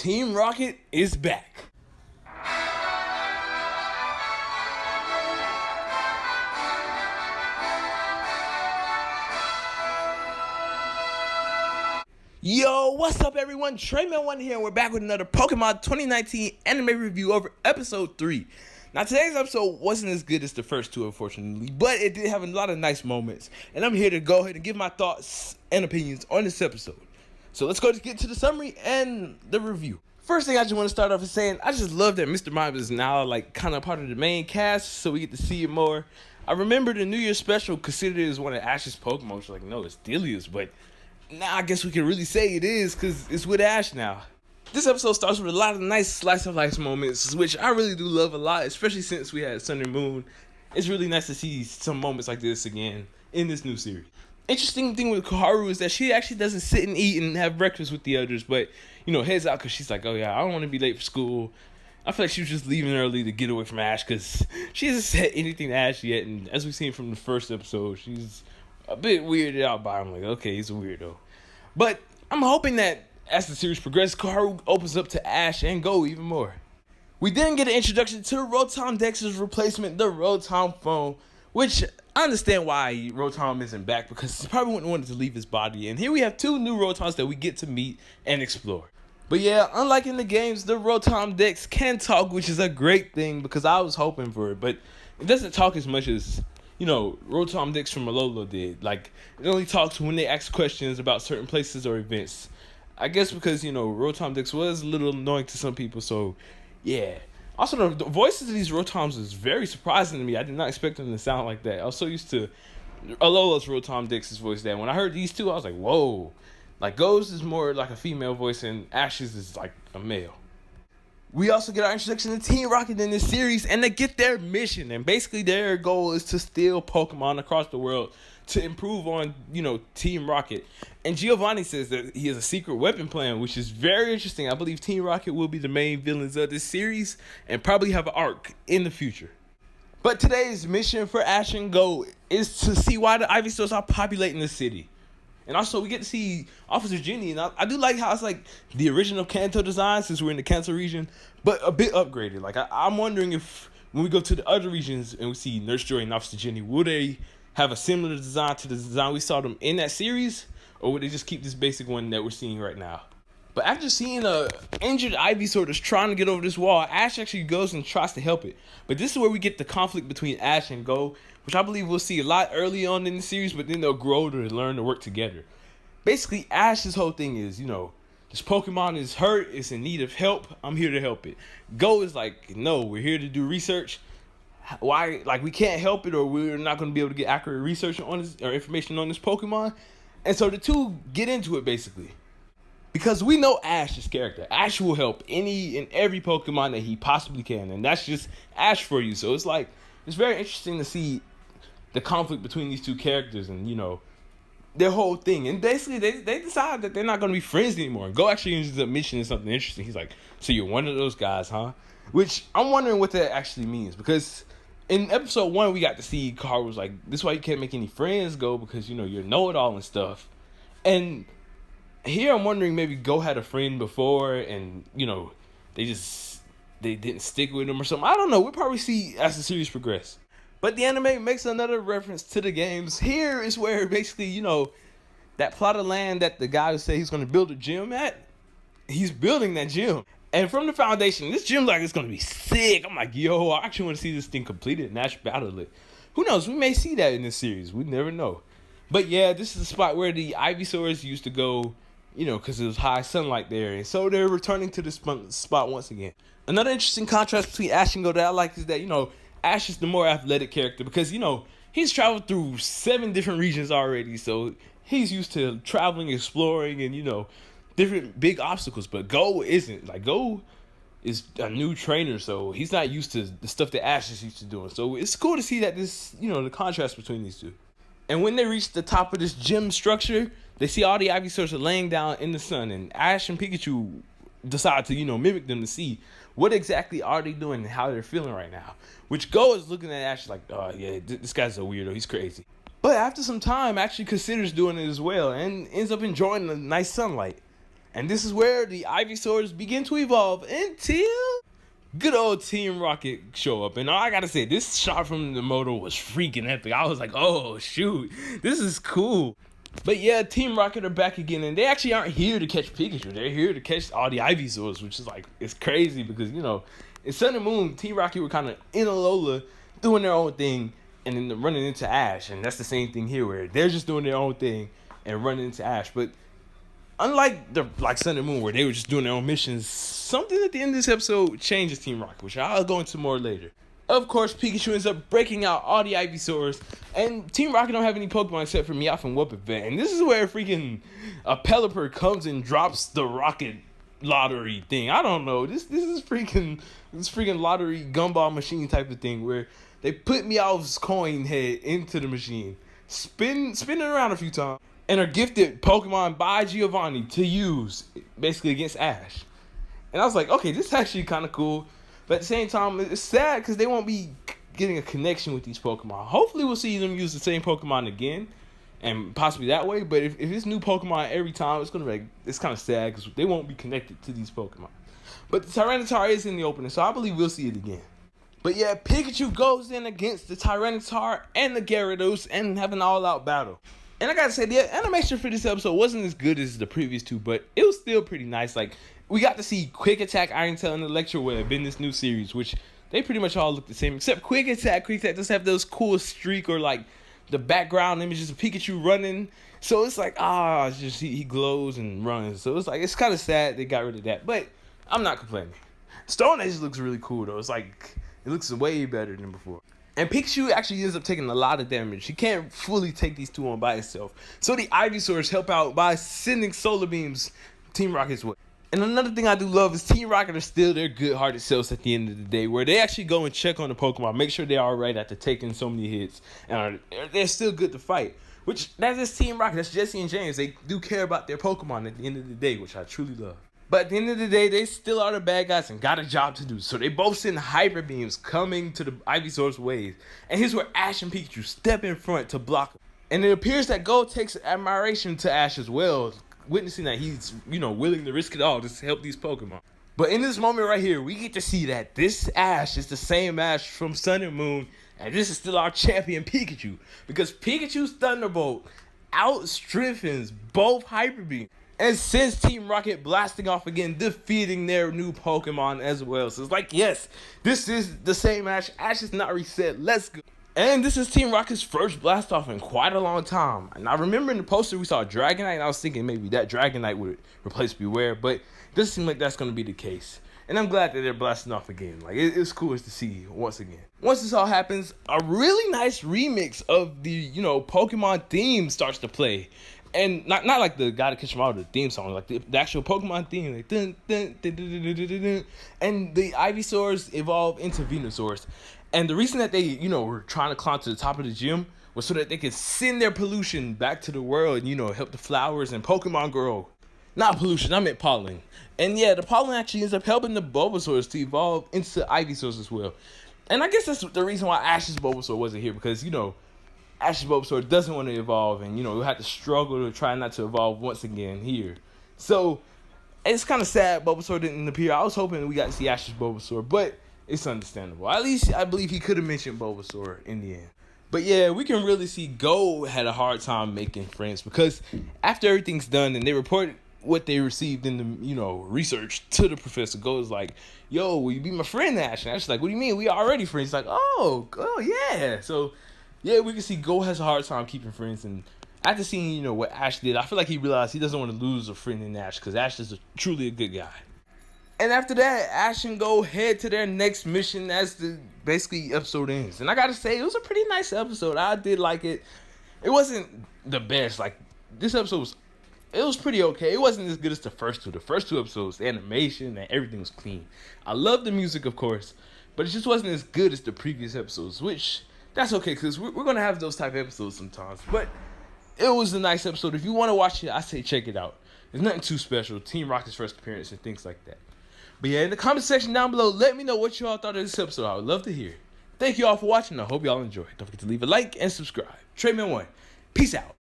Team Rocket is back. Yo, what's up everyone? Treyman1 here, and we're back with another Pokemon 2019 anime review over episode 3. Now today's episode wasn't as good as the first two, unfortunately, but it did have a lot of nice moments, and I'm here to go ahead and give my thoughts and opinions on this episode. So let's go to get to the summary and the review. First thing I just want to start off is saying I just love that Mr. Mime is now like kind of part of the main cast, so we get to see it more. I remember the New Year's special considered it as one of Ash's Pokemon. She's like, no, it's Delia's, but now I guess we can really say it is because it's with Ash now. This episode starts with a lot of nice slice of life moments, which I really do love a lot, especially since we had Sun and Moon. It's really nice to see some moments like this again in this new series. Interesting thing with Koharu is that she actually doesn't sit and eat and have breakfast with the others, but, you know, heads out because she's like, oh yeah, I don't want to be late for school. I feel like she was just leaving early to get away from Ash because she hasn't said anything to Ash yet, and as we've seen from the first episode, she's a bit weirded out by him. Like, okay, he's a weirdo. But I'm hoping that as the series progresses, Koharu opens up to Ash and Go even more. We then get an introduction to Rotom Dex's replacement, the Rotom phone, which I understand why Rotom isn't back because he probably wouldn't want to leave his body. And here we have two new Rotoms that we get to meet and explore. But yeah, unlike in the games, the Rotom Dex can talk, which is a great thing because I was hoping for it. But it doesn't talk as much as, you know, Rotom Dex from Malolo did. Like, it only talks when they ask questions about certain places or events. I guess because, you know, Rotom Dex was a little annoying to some people, so yeah. Also, the voices of these Rotoms is very surprising to me. I did not expect them to sound like that. I was so used to Alola's Rotom Dex's voice that when I heard these two, I was like, whoa. Like, Go's is more like a female voice and Ash's is like a male. We also get our introduction to Team Rocket in this series, and they get their mission. And basically their goal is to steal Pokemon across the world to improve on, you know, Team Rocket. And Giovanni says that he has a secret weapon plan, which is very interesting. I believe Team Rocket will be the main villains of this series and probably have an arc in the future. But today's mission for Ash and Go is to see why the Ivysaurs are populating the city. And also, we get to see Officer Jenny, and I do like how it's like the original Kanto design since we're in the Kanto region, but a bit upgraded. Like, I'm wondering if when we go to the other regions and we see Nurse Joy and Officer Jenny, will they have a similar design to the design we saw them in that series, or would they just keep this basic one that we're seeing right now? But after seeing a injured Ivysaur that's trying to get over this wall, Ash actually goes and tries to help it. But this is where we get the conflict between Ash and Go, which I believe we'll see a lot early on in the series, but then they'll grow to learn to work together. Basically, Ash's whole thing is, you know, this Pokemon is hurt, it's in need of help, I'm here to help it. Go is like, no, we're here to do research. Why, like, we can't help it, or we're not going to be able to get accurate research on this, or information on this Pokemon. And so the two get into it, basically. Because we know Ash's character. Ash will help any and every Pokemon that he possibly can. And that's just Ash for you. So it's like, it's very interesting to see the conflict between these two characters and, you know, their whole thing. And basically, they decide that they're not going to be friends anymore. And Go actually ends up mentioning something interesting. He's like, so you're one of those guys, huh? Which I'm wondering what that actually means. Because in episode 1, we got to see Carl was like, this is why you can't make any friends, Go, because, you know, you're know-it-all and stuff. And here I'm wondering maybe Go had a friend before and, you know, they didn't stick with him or something. I don't know. We'll probably see as the series progresses. But the anime makes another reference to the games. Here is where basically, you know, that plot of land that the guy who said he's going to build a gym at, he's building that gym. And from the foundation, this gym like it's going to be sick. I'm like, yo, I actually want to see this thing completed and Ash battle it. Who knows? We may see that in this series. We never know. But yeah, this is the spot where the Ivysaurs used to go, you know, because it was high sunlight there. And so they're returning to this spot once again. Another interesting contrast between Ash and Go that I like is that, you know, Ash is the more athletic character because, you know, he's traveled through 7 different regions already. So he's used to traveling, exploring, and, you know, different big obstacles. But Go isn't. Like, Go is a new trainer, so he's not used to the stuff that Ash is used to doing. So it's cool to see that this, you know, the contrast between these two. And when they reach the top of this gym structure, they see all the Ivysaurs are laying down in the sun, and Ash and Pikachu decide to, you know, mimic them to see what exactly are they doing and how they're feeling right now. Which Go is looking at Ash like, oh yeah, this guy's a weirdo, he's crazy. But after some time, actually considers doing it as well and ends up enjoying the nice sunlight. And this is where the Ivysaurs begin to evolve until good old Team Rocket show up. And all I gotta say, this shot from the moto was freaking epic. I was like, oh shoot, this is cool. But yeah, Team Rocket are back again, and they actually aren't here to catch Pikachu. They're here to catch all the Ivysaurs, which is like, it's crazy because, you know, in Sun and Moon, Team Rocket were kind of in Alola doing their own thing and then running into Ash. And that's the same thing here where they're just doing their own thing and running into Ash. But unlike Sun and Moon, where they were just doing their own missions, something at the end of this episode changes Team Rocket, which I'll go into more later. Of course, Pikachu ends up breaking out all the Ivysaurs, and Team Rocket don't have any Pokemon except for Meowth and Whoopee. And this is where freaking a Pelipper comes and drops the Rocket lottery thing. I don't know. This is freaking lottery gumball machine type of thing where they put Meowth's coin head into the machine, spin it around a few times, and are gifted Pokemon by Giovanni to use basically against Ash. And I was like, okay, this is actually kind of cool. But at the same time, it's sad because they won't be getting a connection with these Pokemon. Hopefully we'll see them use the same Pokemon again and possibly that way. But if it's new Pokemon every time, it's going to be like, it's kind of sad because they won't be connected to these Pokemon. But the Tyranitar is in the opening, so I believe we'll see it again. But yeah, Pikachu goes in against the Tyranitar and the Gyarados and have an all-out battle. And I gotta say, the animation for this episode wasn't as good as the previous two, but it was still pretty nice. Like, we got to see Quick Attack, Iron Tail, and Electroweb in this new series, which they pretty much all look the same, except Quick Attack. Quick Attack does have those cool streak or like the background images of Pikachu running. So it's like, it's just he glows and runs. So it's like, it's kind of sad they got rid of that, but I'm not complaining. Stone Age looks really cool though. It's like, it looks way better than before. And Pikachu actually ends up taking a lot of damage. He can't fully take these two on by himself. So the Ivysaurs help out by sending solar beams Team Rocket's way. And another thing I do love is Team Rocket are still their good-hearted selves at the end of the day, where they actually go and check on the Pokemon, make sure they're all right after taking so many hits, and they're still good to fight. Which, that's just Team Rocket. That's Jesse and James. They do care about their Pokemon at the end of the day, which I truly love. But at the end of the day, they still are the bad guys and got a job to do. So they both send Hyper Beams coming to the Ivysaur's ways. And here's where Ash and Pikachu step in front to block them. And it appears that Gold takes admiration to Ash as well, witnessing that he's, willing to risk it all to help these Pokemon. But in this moment right here, we get to see that this Ash is the same Ash from Sun and Moon. And this is still our champion, Pikachu. Because Pikachu's Thunderbolt outstrengthens both Hyper Beams and sends Team Rocket blasting off again, defeating their new Pokemon as well. So it's like, yes, this is the same Ash. Ash is not reset. Let's go. And this is Team Rocket's first blast off in quite a long time. And I remember in the poster we saw Dragonite, and I was thinking maybe that Dragonite would replace Beware, but it doesn't seem like that's going to be the case. And I'm glad that they're blasting off again. Like, it's cool to see once again. Once this all happens, a really nice remix of the, Pokemon theme starts to play. And not like the Gotta Catch 'Em All, the theme song, like the actual Pokemon theme, like dun, dun, dun, dun, dun, dun, dun, dun. And the Ivysaurs evolve into Venusaurs. And the reason that they, were trying to climb to the top of the gym was so that they could send their pollution back to the world and, help the flowers and Pokemon grow. Not pollution, I meant pollen. And yeah, the pollen actually ends up helping the Bulbasaurs to evolve into Ivysaurs as well. And I guess that's the reason why Ash's Bulbasaur wasn't here, because, Ash's Bulbasaur doesn't want to evolve, and we'll have to struggle to try not to evolve once again here. So it's kind of sad Bulbasaur didn't appear. I was hoping we got to see Ash's Bulbasaur, but it's understandable. At least I believe he could have mentioned Bulbasaur in the end. But yeah, we can really see Gold had a hard time making friends, because after everything's done and they report what they received in the research to the professor, Gold's like, yo, will you be my friend, Ash? And Ash's like, what do you mean? We already friends. He's like, oh yeah. So yeah, we can see Gold has a hard time keeping friends, and after seeing, what Ash did, I feel like he realized he doesn't want to lose a friend in Ash, because Ash is truly a good guy. And after that, Ash and Gold head to their next mission as the basically episode ends. And I gotta say, it was a pretty nice episode. I did like it. It wasn't the best. Like, this episode was pretty okay. It wasn't as good as the first two. The first two episodes, the animation and everything was clean. I love the music, of course, but it just wasn't as good as the previous episodes, which that's okay, because we're going to have those type of episodes sometimes. But it was a nice episode. If you want to watch it, I say check it out. There's nothing too special. Team Rocket's first appearance and things like that. But yeah, in the comment section down below, let me know what y'all thought of this episode. I would love to hear. Thank you all for watching. I hope y'all enjoyed. Don't forget to leave a like and subscribe. TreyMan1, peace out.